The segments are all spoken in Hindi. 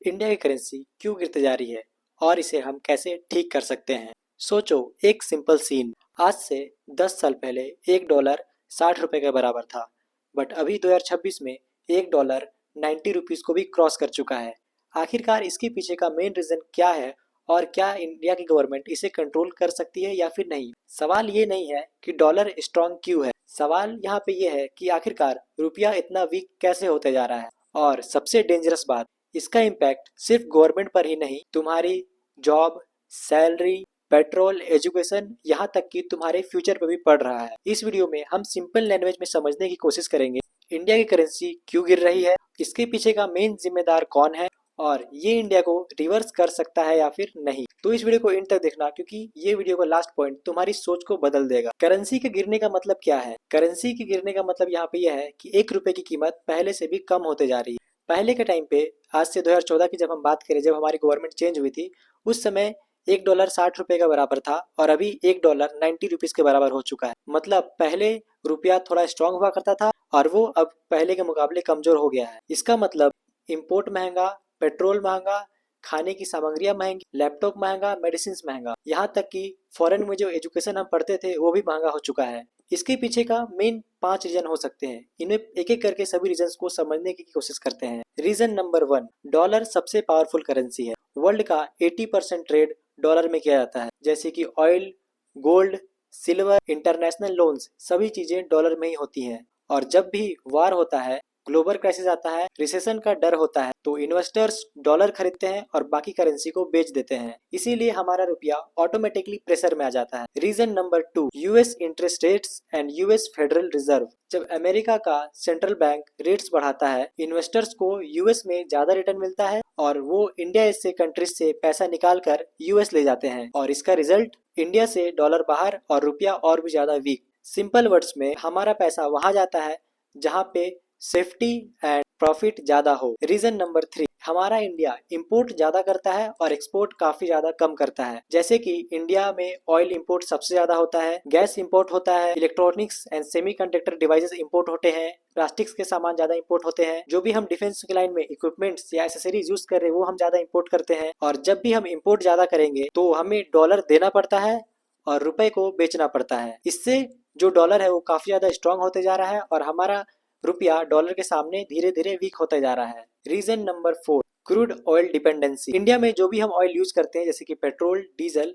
इंडिया की करेंसी क्यों गिरती जा रही है और इसे हम कैसे ठीक कर सकते हैं। सोचो, एक सिंपल सीन। आज से 10 साल पहले $1 60 के बराबर था, बट अभी 2026 में $1 90 रुपीज़ को भी क्रॉस कर चुका है। आखिरकार इसके पीछे का मेन रीज़न क्या है और क्या इंडिया की गवर्नमेंट इसे कंट्रोल कर सकती है या फिर नहीं। सवाल ये नहीं है कि डॉलर स्ट्रांग क्यों है, सवाल यहाँ पे ये है कि आखिरकार रुपया इतना वीक कैसे होते जा रहा है। और सबसे डेंजरस बात, इसका इम्पैक्ट सिर्फ गवर्नमेंट पर ही नहीं, तुम्हारी जॉब, सैलरी, पेट्रोल, एजुकेशन, यहाँ तक कि तुम्हारे फ्यूचर पर भी पड़ रहा है। इस वीडियो में हम सिंपल लैंग्वेज में समझने की कोशिश करेंगे इंडिया की करेंसी क्यों गिर रही है, इसके पीछे का मेन जिम्मेदार कौन है और ये इंडिया को रिवर्स कर सकता है या फिर नहीं। तो इस वीडियो को एंड तक देखना, क्योंकि ये वीडियो का लास्ट पॉइंट तुम्हारी सोच को बदल देगा। करेंसी के गिरने का मतलब क्या है? करेंसी के गिरने का मतलब यहाँ पे यह है कि ₹1 की कीमत पहले से भी कम होते जा रही है। पहले के टाइम पे, आज से 2014 की जब हम बात करें, जब हमारी गवर्नमेंट चेंज हुई थी, उस समय $1 60 का बराबर था और अभी $1 90 रुपीज के बराबर हो चुका है। मतलब पहले रुपया थोड़ा स्ट्रांग हुआ करता था और वो अब पहले के मुकाबले कमजोर हो गया है। इसका मतलब इम्पोर्ट महंगा, पेट्रोल महंगा, खाने की सामग्रियां महंगी, लैपटॉप महंगा, मेडिसिन महंगा, यहाँ तक कि फॉरेन में जो एजुकेशन हम पढ़ते थे वो भी महंगा हो चुका है। इसके पीछे का मेन 5 रीजन हो सकते हैं। इन्हें एक एक करके सभी रीजन को समझने की कोशिश करते हैं। रीजन नंबर 1, डॉलर सबसे पावरफुल करेंसी है। वर्ल्ड का 80% ट्रेड डॉलर में किया जाता है, जैसे कि oil, gold, silver, international loans, सभी चीजें डॉलर में ही होती हैं। और जब भी वार होता है, ग्लोबल क्राइसिस आता है, रिसेशन का डर होता है, तो इन्वेस्टर्स डॉलर खरीदते हैं और बाकी करेंसी को बेच देते हैं। इसीलिए हमारा रुपया ऑटोमेटिकली प्रेशर में आ जाता है। Reason number 2, US interest rates and US Federal Reserve. जब अमेरिका का सेंट्रल बैंक रेट्स बढ़ाता है, इन्वेस्टर्स को यूएस में ज्यादा रिटर्न मिलता है और वो इंडिया जैसे कंट्रीज से पैसा निकाल कर यूएस ले जाते हैं और इसका रिजल्ट, इंडिया से डॉलर बाहर और रुपया और भी ज्यादा वीक। सिंपल वर्ड्स में, हमारा पैसा वहां जाता है जहां पे सेफ्टी एंड प्रॉफिट ज्यादा हो। रीजन नंबर 3, हमारा इंडिया इंपोर्ट ज्यादा करता है और एक्सपोर्ट काफी ज्यादा कम करता है। जैसे कि इंडिया में ऑयल इंपोर्ट सबसे ज्यादा होता है, गैस इंपोर्ट होता है, electronics and semiconductor devices import होते हैं, प्लास्टिक्स के सामान ज्यादा इंपोर्ट होते हैं, जो भी हम डिफेंस की लाइन में इक्विपमेंट्स या एसेसरीज यूज कर रहे हैं वो हम ज्यादा इंपोर्ट करते हैं। और जब भी हम इंपोर्ट ज्यादा करेंगे तो हमें डॉलर देना पड़ता है और रुपए को बेचना पड़ता है। इससे जो डॉलर है वो काफी ज्यादा स्ट्रांग होते जा रहा है और हमारा रुपया डॉलर के सामने धीरे धीरे वीक होता जा रहा है। Reason number 4, crude oil dependency. India में जो भी हम ऑयल यूज करते हैं, जैसे कि पेट्रोल, डीजल,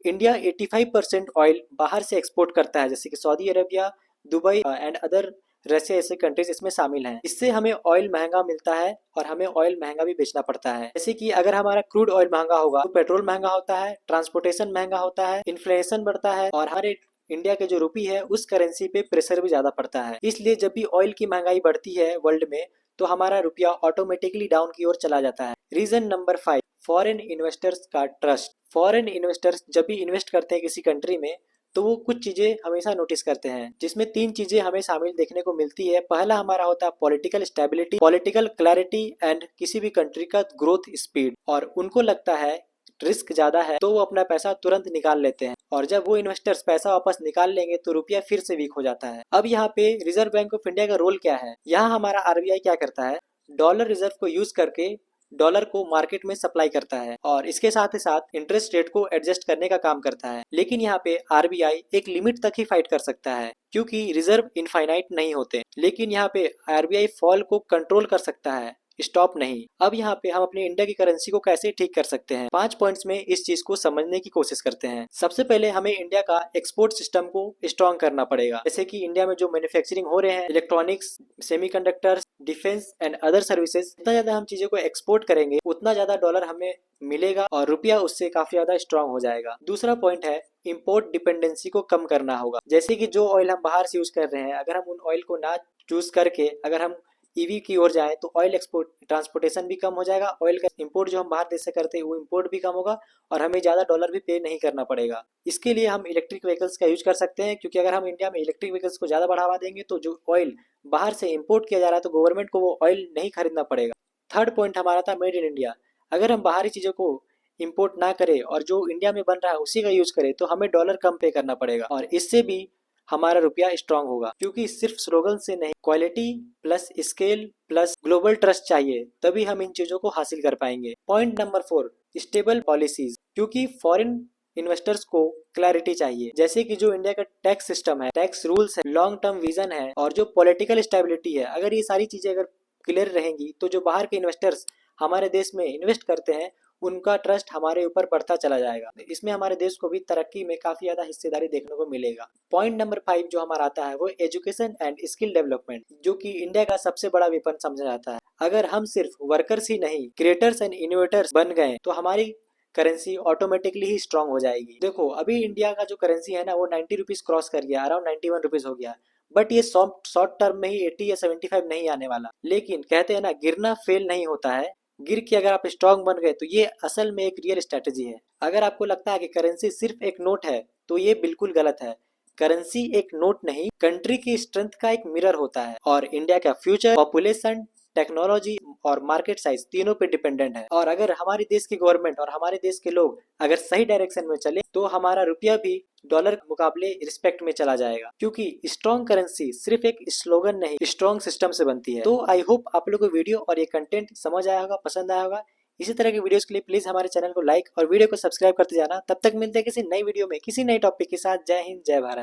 इंडिया 85% ऑयल बाहर से एक्सपोर्ट करता है, जैसे कि Saudi Arabia, Dubai and other Russia ऐसे कंट्रीज इसमें शामिल हैं। इससे हमें ऑयल महंगा मिलता है और हमें ऑयल महंगा भी बेचना पड़ता है। जैसे कि अगर हमारा क्रूड ऑयल महंगा होगा तो पेट्रोल महंगा होता है, ट्रांसपोर्टेशन महंगा होता है, इन्फ्लेशन बढ़ता है और हर इंडिया के जो रुपी है उस करेंसी पे प्रेशर भी ज्यादा पड़ता है। इसलिए जब भी ऑयल की महंगाई बढ़ती है वर्ल्ड में, तो हमारा रुपया ऑटोमेटिकली डाउन की ओर चला जाता है। रीजन नंबर 5, फॉरेन इन्वेस्टर्स का ट्रस्ट। फॉरेन इन्वेस्टर्स जब भी इन्वेस्ट करते हैं किसी कंट्री में, तो वो कुछ चीजें हमेशा नोटिस करते हैं, जिसमें 3 चीजें हमें शामिल देखने को मिलती है। पहला हमारा होता है political stability, political clarity and किसी भी कंट्री का ग्रोथ स्पीड। और उनको लगता है रिस्क ज्यादा है तो वो अपना पैसा तुरंत निकाल लेते हैं और जब वो इन्वेस्टर्स पैसा वापस निकाल लेंगे तो रुपया फिर से वीक हो जाता है। अब यहाँ पे रिजर्व बैंक ऑफ इंडिया का रोल क्या है? यहाँ हमारा आरबीआई क्या करता है, डॉलर रिजर्व को यूज करके डॉलर को मार्केट में सप्लाई करता है और इसके साथ ही साथ इंटरेस्ट रेट को एडजस्ट करने का काम करता है। लेकिन यहाँ पे आरबीआई एक लिमिट तक ही फाइट कर सकता है, क्योंकि रिजर्व इनफाइनाइट नहीं होते। लेकिन यहाँ पे आरबीआई फॉल को कंट्रोल कर सकता है, स्टॉप नहीं। अब यहाँ पे हम अपने इंडिया की करेंसी को कैसे ठीक कर सकते हैं, 5 पॉइंट्स में इस चीज को समझने की कोशिश करते हैं। सबसे पहले हमें इंडिया का एक्सपोर्ट सिस्टम को स्ट्रॉन्ग करना पड़ेगा। जैसे कि इंडिया में जो मैन्युफैक्चरिंग हो रहे हैं, electronics, semiconductors, defence and other services, जितना ज्यादा हम चीजों को एक्सपोर्ट करेंगे उतना ज्यादा डॉलर हमें मिलेगा और रुपया उससे काफी ज्यादा स्ट्रांग हो जाएगा। दूसरा पॉइंट है इंपोर्ट डिपेंडेंसी को कम करना होगा। जैसे कि जो ऑयल हम बाहर से यूज कर रहे हैं, अगर हम उन ऑयल को ना चूज करके अगर हम ईवी की ओर जाए तो ऑयल एक्सपोर्ट, ट्रांसपोर्टेशन भी कम हो जाएगा, ऑयल का इंपोर्ट जो हम बाहर देश से करते हैं वो इंपोर्ट भी कम होगा और हमें ज्यादा डॉलर भी पे नहीं करना पड़ेगा। इसके लिए हम इलेक्ट्रिक व्हीकल्स का यूज कर सकते हैं, क्योंकि अगर हम इंडिया में इलेक्ट्रिक व्हीकल्स को ज्यादा बढ़ावा देंगे तो जो ऑयल बाहर से इंपोर्ट किया जा रहा है तो गवर्नमेंट को वो ऑयल नहीं खरीदना पड़ेगा। थर्ड पॉइंट हमारा था मेड इन इंडिया। अगर हम बाहरी चीजों को इंपोर्ट ना करें और जो इंडिया में बन रहा है उसी का यूज करें तो हमें डॉलर कम पे करना पड़ेगा और इससे भी हमारा रुपया स्ट्रांग होगा। क्योंकि सिर्फ स्लोगन से नहीं, quality plus scale plus global trust चाहिए, तभी हम इन चीजों को हासिल कर पाएंगे। Point number 4, stable policies. क्योंकि फॉरेन इन्वेस्टर्स को क्लैरिटी चाहिए, जैसे कि जो इंडिया का टैक्स सिस्टम है, टैक्स रूल्स है, लॉन्ग टर्म विजन है और जो पॉलिटिकल स्टेबिलिटी है, अगर ये सारी चीजें अगर क्लियर रहेंगी तो जो बाहर के इन्वेस्टर्स हमारे देश में इन्वेस्ट करते हैं उनका ट्रस्ट हमारे ऊपर बढ़ता चला जाएगा। इसमें हमारे देश को भी तरक्की में काफी ज्यादा हिस्सेदारी देखने को मिलेगा। पॉइंट नंबर 5 जो हमारा आता है वो एजुकेशन एंड स्किल डेवलपमेंट, जो कि इंडिया का सबसे बड़ा वेपन समझा जाता है। अगर हम सिर्फ वर्कर्स ही नहीं क्रिएटर्स एंड इनोवेटर्स बन गए तो हमारी करेंसी ऑटोमेटिकली ही स्ट्रांग हो जाएगी। देखो अभी इंडिया का जो करेंसी है ना वो 90 रुपीज क्रॉस कर गया, अराउंड 91 रुपीज हो गया। बट ये शॉर्ट टर्म में ही 80 या 75 नहीं आने वाला। लेकिन कहते हैं ना गिरना फेल नहीं होता है, गिर के अगर आप स्ट्रांग बन गए तो ये असल में एक रियल स्ट्रेटेजी है। अगर आपको लगता है कि करेंसी सिर्फ एक नोट है तो ये बिल्कुल गलत है। करेंसी एक नोट नहीं, कंट्री की स्ट्रेंथ का एक मिरर होता है और इंडिया का फ्यूचर पॉपुलेशन, टेक्नोलॉजी और मार्केट साइज तीनों पे डिपेंडेंट है। और अगर हमारे देश की गवर्नमेंट और हमारे देश के लोग अगर सही डायरेक्शन में चले तो हमारा रुपया भी डॉलर के मुकाबले रिस्पेक्ट में चला जाएगा। क्योंकि स्ट्रॉन्ग करेंसी सिर्फ एक स्लोगन नहीं, स्ट्रॉन्ग सिस्टम से बनती है। तो आई होप आप लोगों को वीडियो और ये कंटेंट समझ आया होगा, पसंद आया होगा। इसी तरह के वीडियोस के लिए प्लीज हमारे चैनल को लाइक और वीडियो को सब्सक्राइब करते जाना। तब तक मिलते हैं किसी नई वीडियो में किसी नई टॉपिक के साथ। जय हिंद, जय भारत।